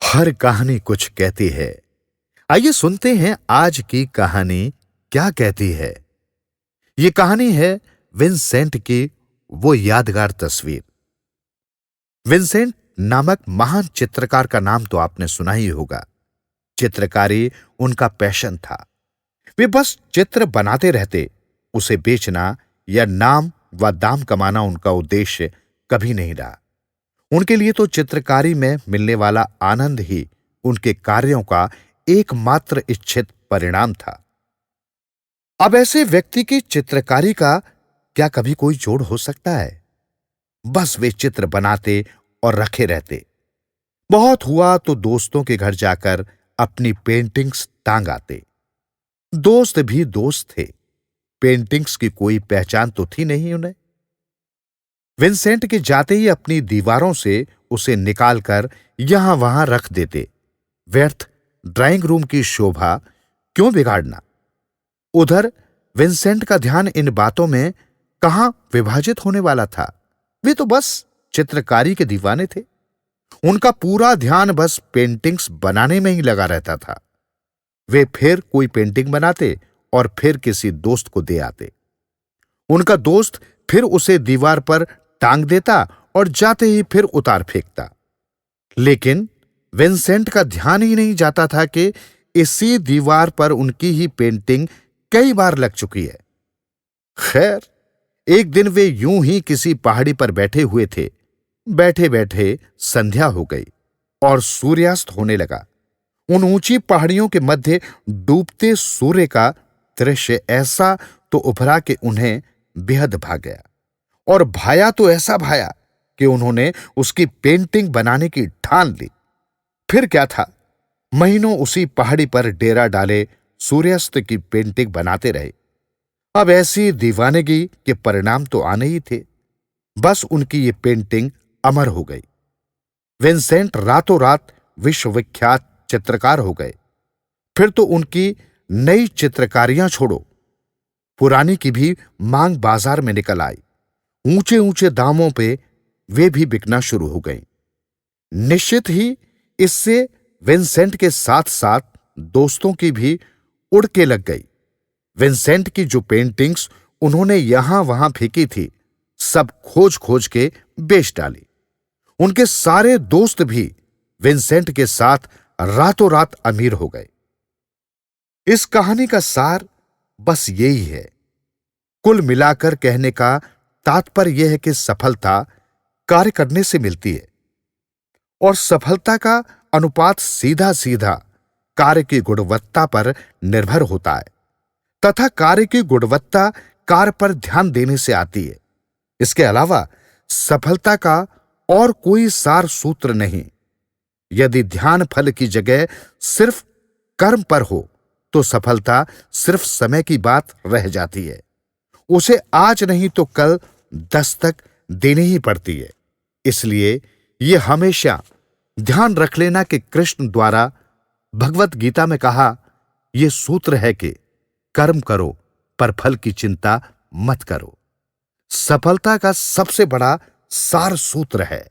हर कहानी कुछ कहती है। आइए सुनते हैं आज की कहानी क्या कहती है। ये कहानी है विंसेंट की वो यादगार तस्वीर। विंसेंट नामक महान चित्रकार का नाम तो आपने सुना ही होगा। चित्रकारी उनका पैशन था। वे बस चित्र बनाते रहते, उसे बेचना या नाम व दाम कमाना उनका उद्देश्य कभी नहीं रहा। उनके लिए तो चित्रकारी में मिलने वाला आनंद ही उनके कार्यों का एकमात्र इच्छित परिणाम था। अब ऐसे व्यक्ति की चित्रकारी का क्या कभी कोई जोड़ हो सकता है? बस वे चित्र बनाते और रखे रहते। बहुत हुआ तो दोस्तों के घर जाकर अपनी पेंटिंग्स टांग आते। दोस्त भी दोस्त थे, पेंटिंग्स की कोई पहचान तो थी नहीं उन्हें। विंसेंट के जाते ही अपनी दीवारों से उसे निकालकर यहां वहां रख देते। व्यर्थ ड्राइंग रूम की शोभा क्यों बिगाड़ना? उधर विंसेंट का ध्यान इन बातों में कहां विभाजित होने वाला था। वे तो बस चित्रकारी के दीवाने थे। उनका पूरा ध्यान बस पेंटिंग्स बनाने में ही लगा रहता था। वे फिर कोई पेंटिंग बनाते और फिर किसी दोस्त को दे आते। उनका दोस्त फिर उसे दीवार पर टांग देता और जाते ही फिर उतार फेंकता। लेकिन विंसेंट का ध्यान ही नहीं जाता था कि इसी दीवार पर उनकी ही पेंटिंग कई बार लग चुकी है। खैर, एक दिन वे यूं ही किसी पहाड़ी पर बैठे हुए थे। बैठे बैठे संध्या हो गई और सूर्यास्त होने लगा। उन ऊंची पहाड़ियों के मध्य डूबते सूर्य का दृश्य ऐसा तो उभरा कि उन्हें बेहद भा गया, और भाया तो ऐसा भाया कि उन्होंने उसकी पेंटिंग बनाने की ठान ली। फिर क्या था, महीनों उसी पहाड़ी पर डेरा डाले सूर्यास्त की पेंटिंग बनाते रहे। अब ऐसी दीवानगी के परिणाम तो आने ही थे। बस उनकी ये पेंटिंग अमर हो गई। विंसेंट रातों रात विश्वविख्यात चित्रकार हो गए। फिर तो उनकी नई चित्रकारियां छोड़ो, पुरानी की भी मांग बाजार में निकल आई। ऊंचे ऊंचे दामों पे वे भी बिकना शुरू हो गईं। निश्चित ही इससे विंसेंट के साथ साथ दोस्तों की भी उड़ के लग गई। विंसेंट की जो पेंटिंग्स उन्होंने यहां वहां फेंकी थी, सब खोज खोज के बेच डाली। उनके सारे दोस्त भी विंसेंट के साथ रातों रात अमीर हो गए। इस कहानी का सार बस यही है। कुल मिलाकर कहने का तात्पर्य यह है कि सफलता कार्य करने से मिलती है, और सफलता का अनुपात सीधा सीधा कार्य की गुणवत्ता पर निर्भर होता है, तथा कार्य की गुणवत्ता कार्य पर ध्यान देने से आती है। इसके अलावा सफलता का और कोई सार सूत्र नहीं। यदि ध्यान फल की जगह सिर्फ कर्म पर हो तो सफलता सिर्फ समय की बात रह जाती है। उसे आज नहीं तो कल दस्तक देनी ही पड़ती है। इसलिए यह हमेशा ध्यान रख लेना कि कृष्ण द्वारा भगवत गीता में कहा यह सूत्र है कि कर्म करो पर फल की चिंता मत करो। सफलता का सबसे बड़ा सार सूत्र है।